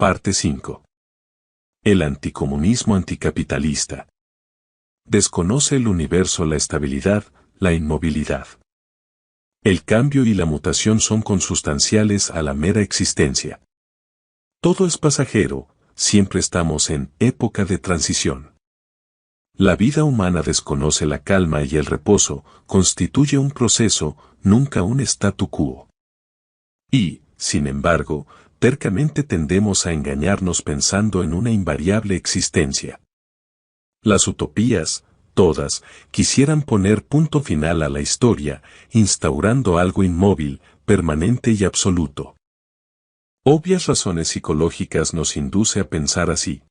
Parte 5. El anticomunismo anticapitalista. Desconoce el universo la estabilidad, la inmovilidad. El cambio y la mutación son consustanciales a la mera existencia. Todo es pasajero, siempre estamos en época de transición. La vida humana desconoce la calma y el reposo, constituye un proceso, nunca un statu quo. Y, sin embargo, tercamente tendemos a engañarnos pensando en una invariable existencia. Las utopías, todas, quisieran poner punto final a la historia, instaurando algo inmóvil, permanente y absoluto. Obvias razones psicológicas nos induce a pensar así.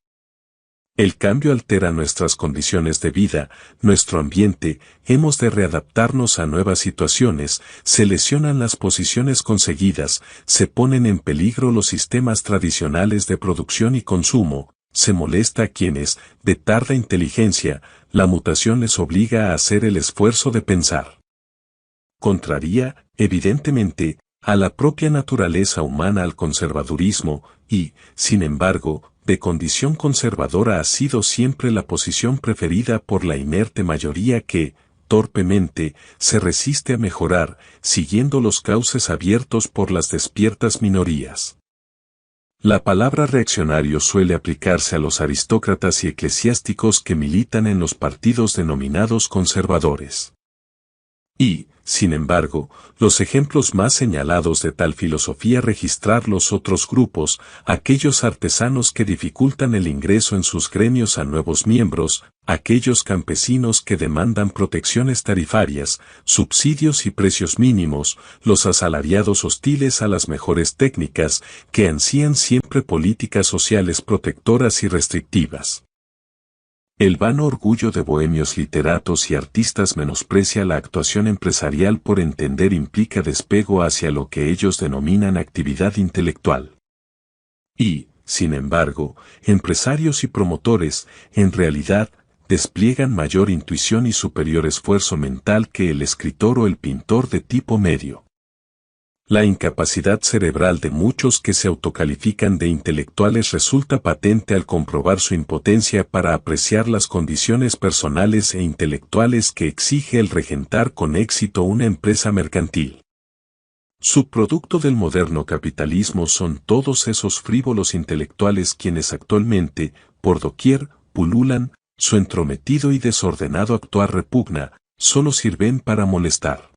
El cambio altera nuestras condiciones de vida, nuestro ambiente, hemos de readaptarnos a nuevas situaciones, se lesionan las posiciones conseguidas, se ponen en peligro los sistemas tradicionales de producción y consumo, se molesta a quienes, de tarda inteligencia, la mutación les obliga a hacer el esfuerzo de pensar. Contraría, evidentemente, a la propia naturaleza humana al conservadurismo y, sin embargo, de condición conservadora ha sido siempre la posición preferida por la inerte mayoría que, torpemente, se resiste a mejorar, siguiendo los cauces abiertos por las despiertas minorías. La palabra reaccionario suele aplicarse a los aristócratas y eclesiásticos que militan en los partidos denominados conservadores. Y, sin embargo, los ejemplos más señalados de tal filosofía registrar los otros grupos, aquellos artesanos que dificultan el ingreso en sus gremios a nuevos miembros, aquellos campesinos que demandan protecciones tarifarias, subsidios y precios mínimos, los asalariados hostiles a las mejores técnicas, que ansían siempre políticas sociales protectoras y restrictivas. El vano orgullo de bohemios literatos y artistas menosprecia la actuación empresarial por entender implica despego hacia lo que ellos denominan actividad intelectual. Y, sin embargo, empresarios y promotores, en realidad, despliegan mayor intuición y superior esfuerzo mental que el escritor o el pintor de tipo medio. La incapacidad cerebral de muchos que se autocalifican de intelectuales resulta patente al comprobar su impotencia para apreciar las condiciones personales e intelectuales que exige el regentar con éxito una empresa mercantil. Subproducto del moderno capitalismo son todos esos frívolos intelectuales quienes actualmente, por doquier, pululan, su entrometido y desordenado actuar repugna, solo sirven para molestar.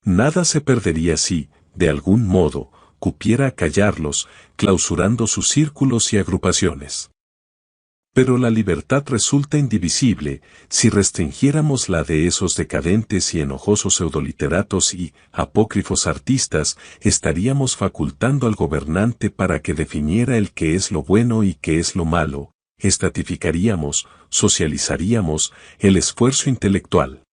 Nada se perdería si, de algún modo, cupiera acallarlos, clausurando sus círculos y agrupaciones. Pero la libertad resulta indivisible, si restringiéramos la de esos decadentes y enojosos pseudoliteratos y apócrifos artistas, estaríamos facultando al gobernante para que definiera el que es lo bueno y qué es lo malo, estratificaríamos, socializaríamos el esfuerzo intelectual.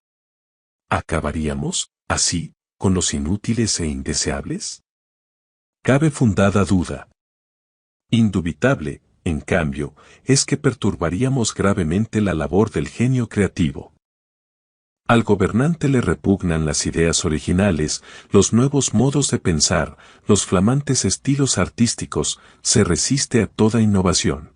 ¿Acabaríamos, así, con los inútiles e indeseables? Cabe fundada duda. Indubitable, en cambio, es que perturbaríamos gravemente la labor del genio creativo. Al gobernante le repugnan las ideas originales, los nuevos modos de pensar, los flamantes estilos artísticos, se resiste a toda innovación.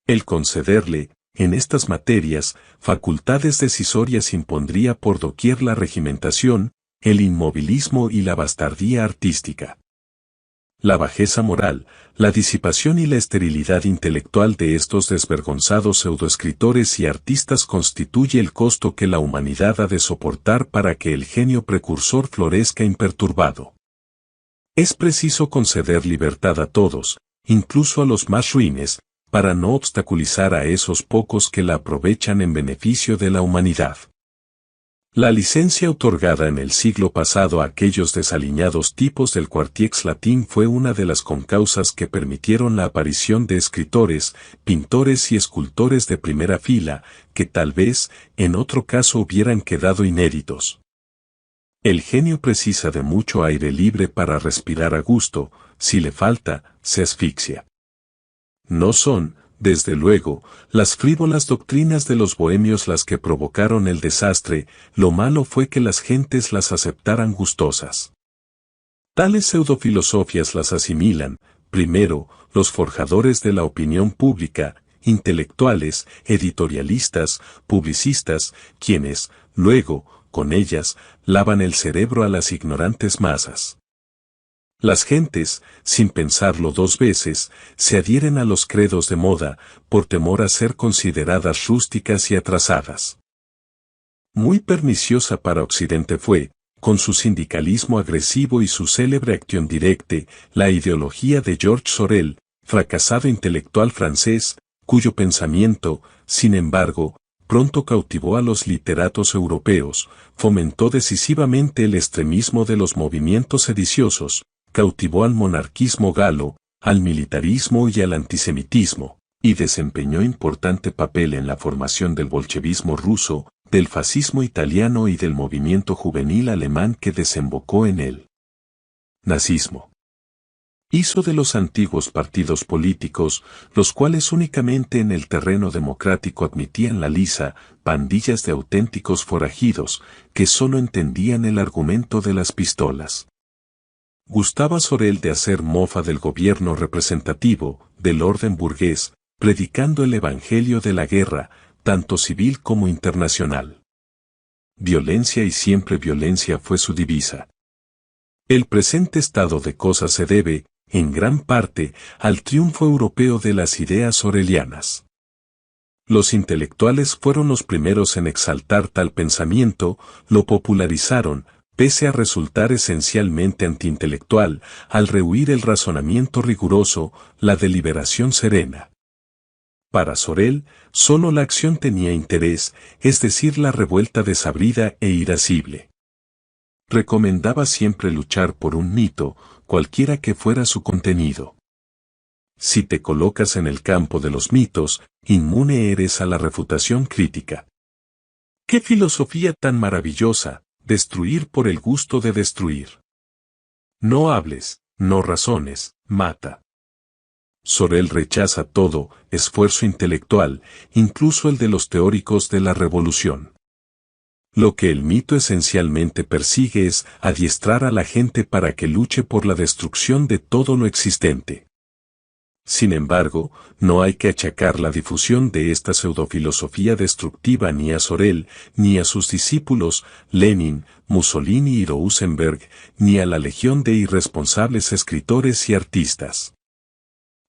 El concederle, en estas materias, facultades decisorias impondría por doquier la regimentación, el inmovilismo y la bastardía artística. La bajeza moral, la disipación y la esterilidad intelectual de estos desvergonzados pseudoescritores y artistas constituye el costo que la humanidad ha de soportar para que el genio precursor florezca imperturbado. Es preciso conceder libertad a todos, incluso a los más ruines, para no obstaculizar a esos pocos que la aprovechan en beneficio de la humanidad. La licencia otorgada en el siglo pasado a aquellos desaliñados tipos del quartiex latín fue una de las concausas que permitieron la aparición de escritores, pintores y escultores de primera fila, que tal vez, en otro caso hubieran quedado inéditos. El genio precisa de mucho aire libre para respirar a gusto, si le falta, se asfixia. No son, desde luego, las frívolas doctrinas de los bohemios las que provocaron el desastre, lo malo fue que las gentes las aceptaran gustosas. Tales pseudofilosofias las asimilan, primero, los forjadores de la opinión pública, intelectuales, editorialistas, publicistas, quienes, luego, con ellas, lavan el cerebro a las ignorantes masas. Las gentes, sin pensarlo dos veces, se adhieren a los credos de moda, por temor a ser consideradas rústicas y atrasadas. Muy perniciosa para Occidente fue, con su sindicalismo agresivo y su célebre acción directe, la ideología de Georges Sorel, fracasado intelectual francés, cuyo pensamiento, sin embargo, pronto cautivó a los literatos europeos, fomentó decisivamente el extremismo de los movimientos sediciosos, cautivó al monarquismo galo, al militarismo y al antisemitismo, y desempeñó importante papel en la formación del bolchevismo ruso, del fascismo italiano y del movimiento juvenil alemán que desembocó en el nazismo. Hizo de los antiguos partidos políticos, los cuales únicamente en el terreno democrático admitían la lisa, pandillas de auténticos forajidos, que solo entendían el argumento de las pistolas. Gustaba Sorel de hacer mofa del gobierno representativo, del orden burgués, predicando el evangelio de la guerra, tanto civil como internacional. Violencia y siempre violencia fue su divisa. El presente estado de cosas se debe, en gran parte, al triunfo europeo de las ideas sorelianas. Los intelectuales fueron los primeros en exaltar tal pensamiento, lo popularizaron, pese a resultar esencialmente antiintelectual, al rehuir el razonamiento riguroso, la deliberación serena. Para Sorel, solo la acción tenía interés, es decir, la revuelta desabrida e irascible. Recomendaba siempre luchar por un mito, cualquiera que fuera su contenido. Si te colocas en el campo de los mitos, inmune eres a la refutación crítica. ¡Qué filosofía tan maravillosa! Destruir por el gusto de destruir. No hables, no razones, mata. Sorel rechaza todo esfuerzo intelectual, incluso el de los teóricos de la revolución. Lo que el mito esencialmente persigue es adiestrar a la gente para que luche por la destrucción de todo lo existente. Sin embargo, no hay que achacar la difusión de esta pseudofilosofía destructiva ni a Sorel, ni a sus discípulos, Lenin, Mussolini y Rosenberg, ni a la legión de irresponsables escritores y artistas.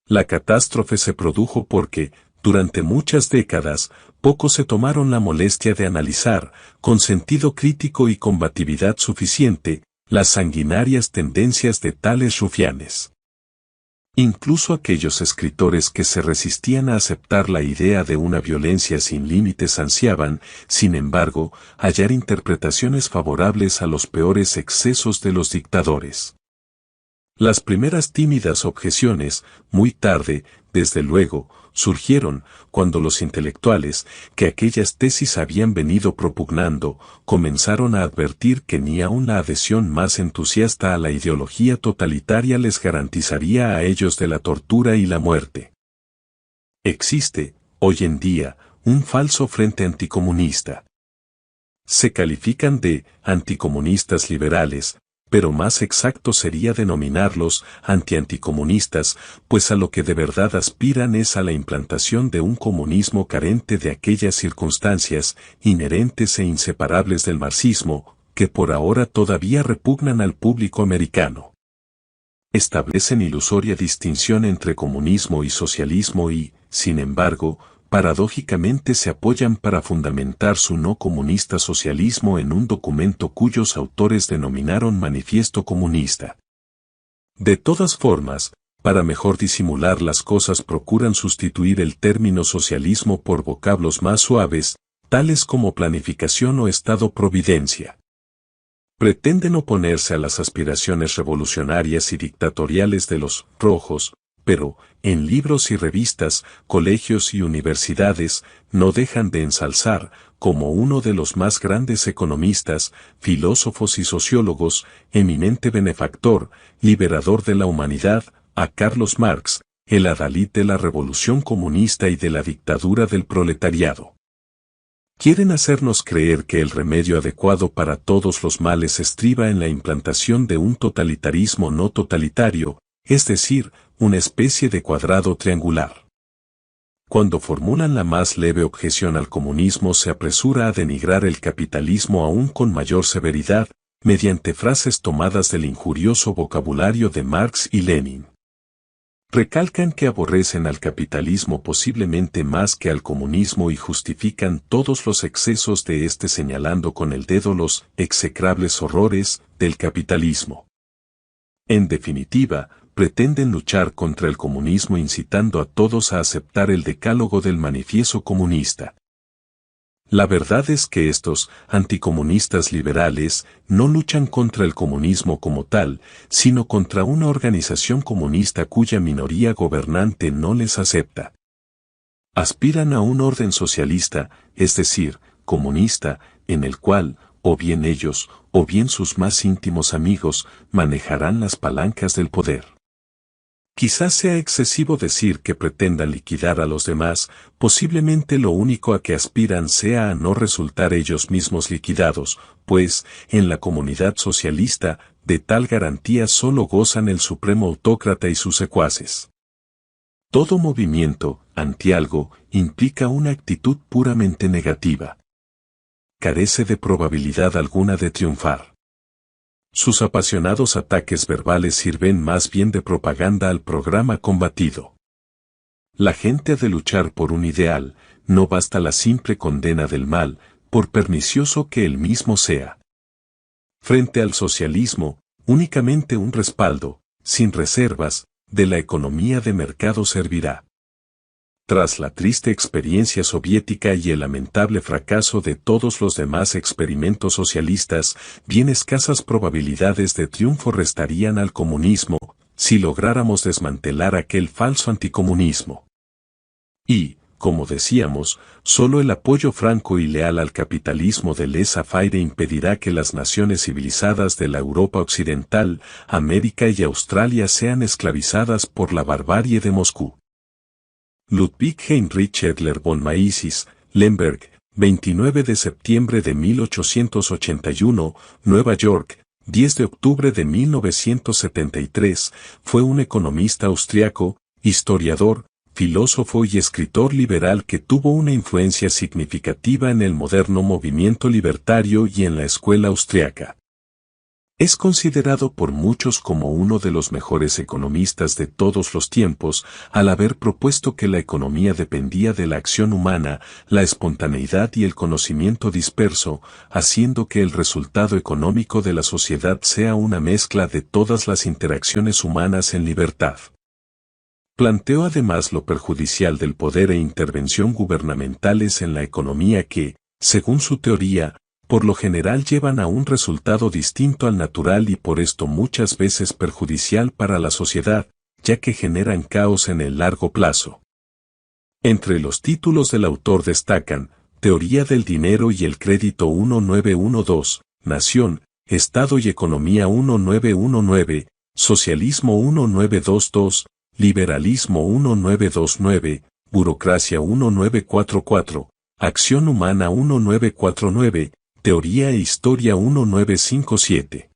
La catástrofe se produjo porque, durante muchas décadas, pocos se tomaron la molestia de analizar, con sentido crítico y combatividad suficiente, las sanguinarias tendencias de tales rufianes. Incluso aquellos escritores que se resistían a aceptar la idea de una violencia sin límites ansiaban, sin embargo, hallar interpretaciones favorables a los peores excesos de los dictadores. Las primeras tímidas objeciones, muy tarde, desde luego, surgieron cuando los intelectuales, que aquellas tesis habían venido propugnando, comenzaron a advertir que ni aun la adhesión más entusiasta a la ideología totalitaria les garantizaría a ellos de la tortura y la muerte. Existe, hoy en día, un falso frente anticomunista. Se califican de anticomunistas liberales, pero más exacto sería denominarlos anticomunistas, pues a lo que de verdad aspiran es a la implantación de un comunismo carente de aquellas circunstancias, inherentes e inseparables del marxismo, que por ahora todavía repugnan al público americano. Establecen ilusoria distinción entre comunismo y socialismo y, sin embargo, paradójicamente se apoyan para fundamentar su no comunista socialismo en un documento cuyos autores denominaron Manifiesto Comunista. De todas formas, para mejor disimular las cosas procuran sustituir el término socialismo por vocablos más suaves, tales como planificación o Estado-providencia. Pretenden oponerse a las aspiraciones revolucionarias y dictatoriales de los rojos, pero, en libros y revistas, colegios y universidades, no dejan de ensalzar, como uno de los más grandes economistas, filósofos y sociólogos, eminente benefactor, liberador de la humanidad, a Carlos Marx, el adalid de la revolución comunista y de la dictadura del proletariado. Quieren hacernos creer que el remedio adecuado para todos los males estriba en la implantación de un totalitarismo no totalitario, es decir, una especie de cuadrado triangular. Cuando formulan la más leve objeción al comunismo se apresura a denigrar el capitalismo aún con mayor severidad, mediante frases tomadas del injurioso vocabulario de Marx y Lenin. Recalcan que aborrecen al capitalismo posiblemente más que al comunismo y justifican todos los excesos de este señalando con el dedo los execrables horrores del capitalismo. En definitiva, pretenden luchar contra el comunismo incitando a todos a aceptar el decálogo del manifiesto comunista. La verdad es que estos anticomunistas liberales no luchan contra el comunismo como tal, sino contra una organización comunista cuya minoría gobernante no les acepta. Aspiran a un orden socialista, es decir, comunista, en el cual, o bien ellos, o bien sus más íntimos amigos, manejarán las palancas del poder. Quizás sea excesivo decir que pretendan liquidar a los demás, posiblemente lo único a que aspiran sea a no resultar ellos mismos liquidados, pues, en la comunidad socialista, de tal garantía solo gozan el supremo autócrata y sus secuaces. Todo movimiento, ante algo, implica una actitud puramente negativa. Carece de probabilidad alguna de triunfar. Sus apasionados ataques verbales sirven más bien de propaganda al programa combatido. La gente ha de luchar por un ideal, no basta la simple condena del mal, por pernicioso que él mismo sea. Frente al socialismo, únicamente un respaldo, sin reservas, de la economía de mercado servirá. Tras la triste experiencia soviética y el lamentable fracaso de todos los demás experimentos socialistas, bien escasas probabilidades de triunfo restarían al comunismo, si lográramos desmantelar aquel falso anticomunismo. Y, como decíamos, solo el apoyo franco y leal al capitalismo de laissez-faire impedirá que las naciones civilizadas de la Europa occidental, América y Australia sean esclavizadas por la barbarie de Moscú. Ludwig Heinrich Edler von Mises, Lemberg, 29 de septiembre de 1881, Nueva York, 10 de octubre de 1973, fue un economista austriaco, historiador, filósofo y escritor liberal que tuvo una influencia significativa en el moderno movimiento libertario y en la escuela austriaca. Es considerado por muchos como uno de los mejores economistas de todos los tiempos, al haber propuesto que la economía dependía de la acción humana, la espontaneidad y el conocimiento disperso, haciendo que el resultado económico de la sociedad sea una mezcla de todas las interacciones humanas en libertad. Planteó además lo perjudicial del poder e intervención gubernamentales en la economía que, según su teoría, por lo general llevan a un resultado distinto al natural y por esto muchas veces perjudicial para la sociedad, ya que generan caos en el largo plazo. Entre los títulos del autor destacan, Teoría del dinero y el crédito 1912, Nación, Estado y Economía 1919, Socialismo 1922, Liberalismo 1929, Burocracia 1944, Acción humana 1949, Teoría e Historia 1957.